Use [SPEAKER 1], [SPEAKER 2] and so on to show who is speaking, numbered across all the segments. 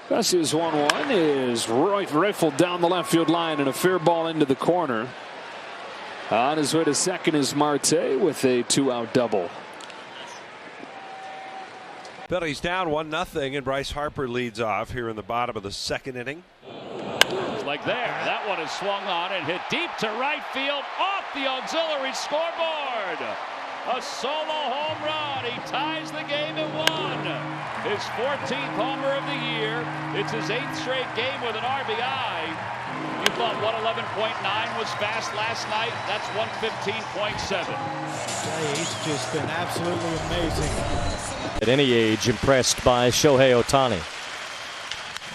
[SPEAKER 1] This is 1-1 is rifled down the left field line and a fair ball into the corner. On his way to second is Marte with a 2-out double.
[SPEAKER 2] Phillies down 1-0 and Bryce Harper leads off here in the bottom of the second inning.
[SPEAKER 3] Like there, that one is swung on and hit deep to right field off the auxiliary scoreboard. A solo home run. He ties the game at 1. His 14th homer of the year. It's his 8th straight game with an RBI. You thought 111.9 was fast last night. That's 115.7.
[SPEAKER 4] He's just been absolutely amazing.
[SPEAKER 5] At any age, impressed by Shohei Ohtani.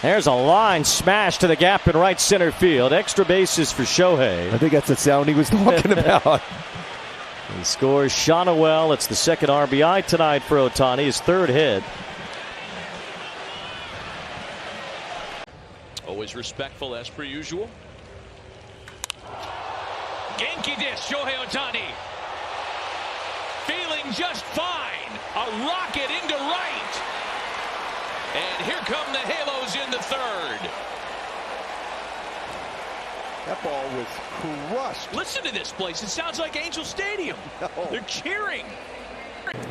[SPEAKER 5] There's a line smash to the gap in right center field. Extra bases for Shohei.
[SPEAKER 6] I think that's the sound he was talking about.
[SPEAKER 5] He scores Shonawell. It's the second RBI tonight for Ohtani, his 3rd hit.
[SPEAKER 3] Always respectful as per usual. Genki dish, Shohei Ohtani. Feeling just fine. A rocket into right. And here come the Halos in the 3rd.
[SPEAKER 6] That ball was crushed.
[SPEAKER 3] Listen to this place. It sounds like Angel Stadium.
[SPEAKER 6] No.
[SPEAKER 3] They're cheering.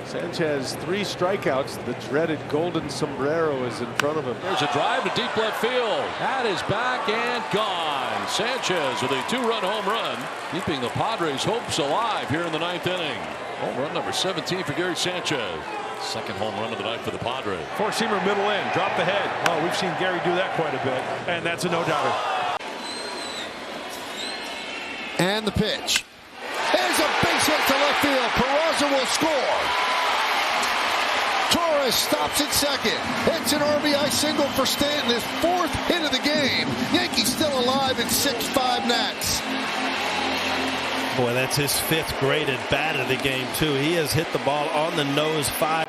[SPEAKER 6] Sanchez 3 strikeouts. The dreaded golden sombrero is in front of him.
[SPEAKER 3] There's a drive to deep left field. That is back and gone. Sanchez with a 2-run home run, keeping the Padres' hopes alive here in the 9th inning. Home run number 17 for Gary Sanchez. Second home run of the night for the Padres.
[SPEAKER 7] Four-seamer middle in, drop the head. Oh, we've seen Gary do that quite a bit, and that's a no-doubter.
[SPEAKER 8] And the pitch. There's a base hit to left field. Peraza will score. Torres stops at second. It's an RBI single for Stanton, his 4th hit of the game. Yankees still alive in 6-5 Nats.
[SPEAKER 4] Boy, that's his 5th graded bat of the game, too. He has hit the ball on the nose 5.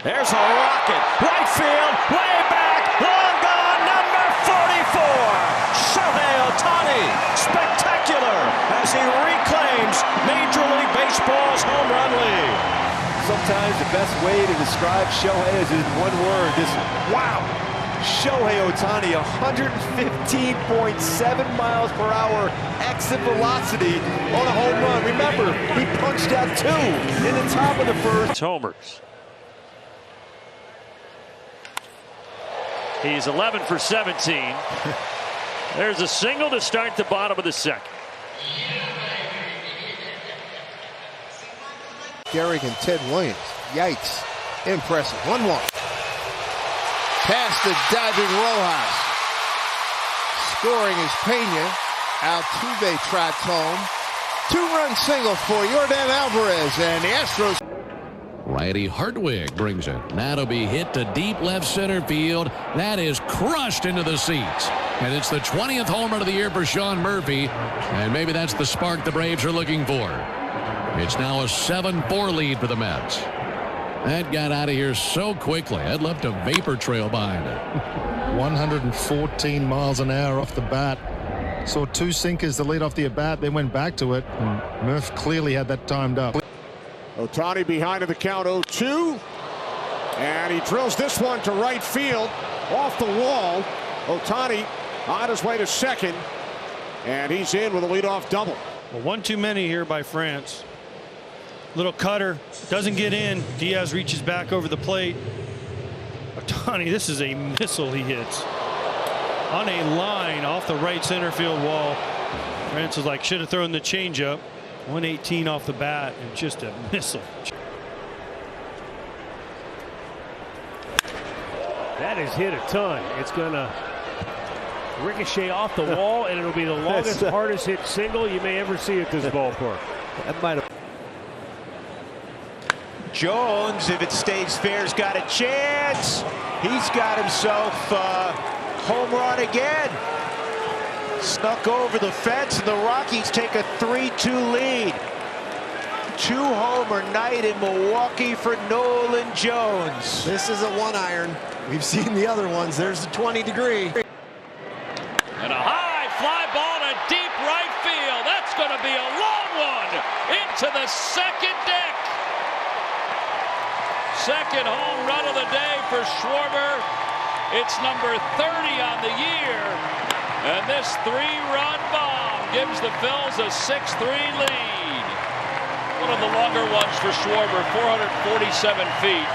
[SPEAKER 5] There's a rocket. Right field. Way back. Long gone. Number 44. Shohei Ohtani. Spectacular as he reclaims Major League Baseball's home run lead.
[SPEAKER 6] Sometimes the best way to describe Shohei is in one word. This wow. Shohei Ohtani, 115.7 miles per hour exit velocity on a home run. Remember, he punched out 2 in the top of the 1st.
[SPEAKER 1] Homers. He's 11 for 17. There's a single to start the bottom of the 2nd.
[SPEAKER 8] Gehrig and Ted Williams. Yikes. Impressive. 1-1. Past the diving Rojas. Scoring is Pena. Altuve trots home. 2-run single for Yordan Alvarez, and the Astros.
[SPEAKER 9] Righty Hartwig brings it. That'll be hit to deep left center field. That is crushed into the seats. And it's the 20th home run of the year for Sean Murphy. And maybe that's the spark the Braves are looking for. It's now a 7-4 lead for the Mets. That got out of here so quickly. It left a vapor trail behind it.
[SPEAKER 4] 114 miles an hour off the bat. Saw 2 sinkers to lead off the at-bat. They went back to it, and Murph clearly had that timed up.
[SPEAKER 10] Ohtani behind in the count, 0-2. And he drills this one to right field off the wall. Ohtani on his way to second. And he's in with a leadoff double.
[SPEAKER 7] Well, one too many here by France. Little cutter, doesn't get in. Diaz reaches back over the plate. Ohtani, this is a missile he hits. On a line off the right center field wall. France is like, should have thrown the changeup. 118 off the bat and just a missile.
[SPEAKER 11] That is hit a ton. It's going to ricochet off the wall, and it'll be the longest, hardest hit single you may ever see at this ballpark.
[SPEAKER 6] That might have.
[SPEAKER 12] Jones, if it stays fair, has got a chance. He's got himself a home run again. Snuck over the fence, and the Rockies take a 3-2 lead. 2-homer night in Milwaukee for Nolan Jones.
[SPEAKER 8] This is a 1-iron. We've seen the other ones. There's the 20-degree.
[SPEAKER 3] And a high fly ball to deep right field. That's going to be a long one into the second deck. second home run of the day for Schwarber. It's number 30 on the year. And this 3-run bomb gives the Phils a 6-3 lead. One of the longer ones for Schwarber, 447 feet.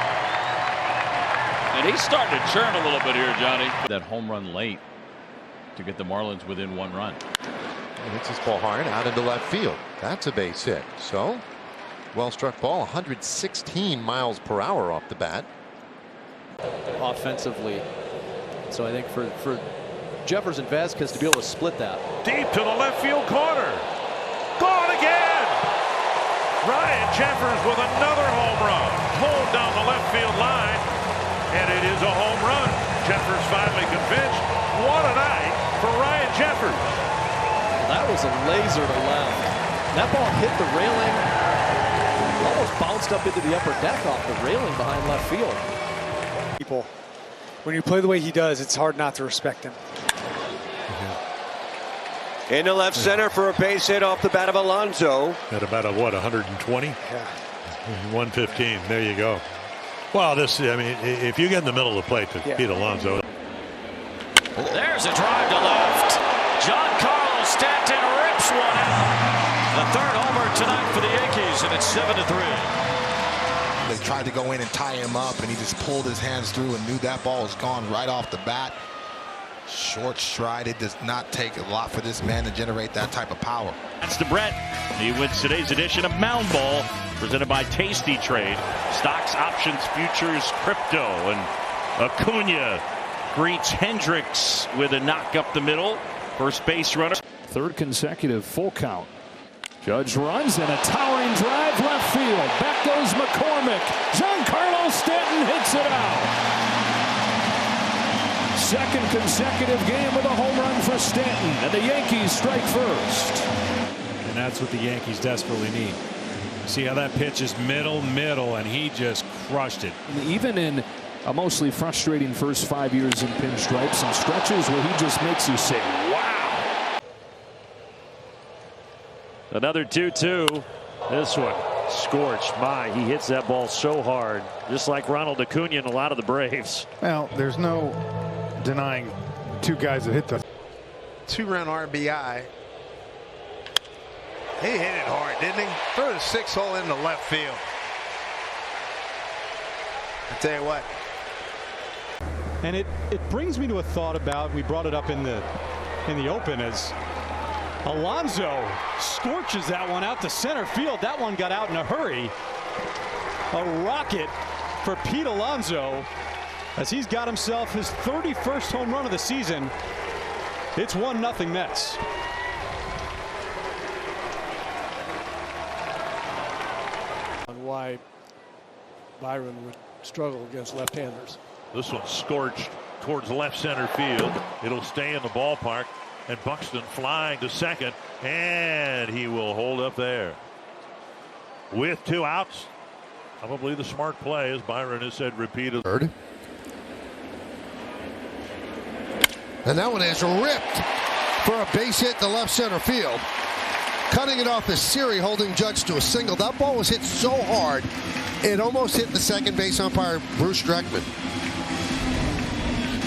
[SPEAKER 3] And he's starting to churn a little bit here, Johnny.
[SPEAKER 13] That home run late to get the Marlins within 1 run.
[SPEAKER 6] He hits this ball hard out into left field. That's a base hit. So, well struck ball, 116 miles per hour off the bat.
[SPEAKER 14] Offensively. So I think for Jefferson Vasquez to be able to split that.
[SPEAKER 5] Deep to the left field corner. Gone again. Ryan Jeffers with another home run. Pulled down the left field line. And it is a home run. Jeffers finally convinced. What a night for Ryan Jeffers.
[SPEAKER 14] That was a laser to left. That ball hit the railing. Almost bounced up into the upper deck off the railing behind left field.
[SPEAKER 15] People, when you play the way he does, it's hard not to respect him.
[SPEAKER 12] Into left center for a base hit off the bat of Alonso.
[SPEAKER 16] At about a, what, 120?
[SPEAKER 15] Yeah.
[SPEAKER 16] 115. There you go. Well, this, I mean, if you get in the middle of the plate to beat Alonso.
[SPEAKER 5] There's a drive to left. Giancarlo Stanton rips one out. The third homer tonight for the Yankees, and it's 7-3.
[SPEAKER 17] They tried to go in and tie him up, and he just pulled his hands through and knew that ball was gone right off the bat. Short stride. It does not take a lot for this man to generate that type of power.
[SPEAKER 5] That's to Brett. He wins today's edition of Mound Ball, presented by Tasty Trade. Stocks, options, futures, crypto, and Acuna greets Hendricks with a knock up the middle. First base runner.
[SPEAKER 1] Third consecutive full count. Judge runs and a towering drive left field. Back goes McCormick. Giancarlo Stanton hits it out. Second consecutive game with a home run for Stanton, and the Yankees strike first.
[SPEAKER 18] And that's what the Yankees desperately need. See how that pitch is middle, and he just crushed it.
[SPEAKER 1] And even in a mostly frustrating first 5 years in pinstripes, some stretches where he just makes you say, wow.
[SPEAKER 11] Another 2-2. This one scorched. He hits that ball so hard, just like Ronald Acuna and a lot of the Braves.
[SPEAKER 4] Well, there's no denying two guys that hit the
[SPEAKER 17] 2-run RBI. He hit it hard, didn't he? Threw the 6-hole into left field. I tell you what.
[SPEAKER 19] And it brings me to a thought about, we brought it up in the open, as Alonso scorches that one out to center field. That one got out in a hurry. A rocket for Pete Alonso, as he's got himself his 31st home run of the season. It's 1-0 Mets.
[SPEAKER 11] On why Byron would struggle against left-handers.
[SPEAKER 16] This one scorched towards left center field. It'll stay in the ballpark. And Buxton flying to second. And he will hold up there. With 2 outs. Probably the smart play, as Byron has said repeatedly.
[SPEAKER 8] And that one is ripped for a base hit to left center field. Cutting it off is Siri, holding Judge to a single. That ball was hit so hard, it almost hit the second base umpire, Bruce Dreckman.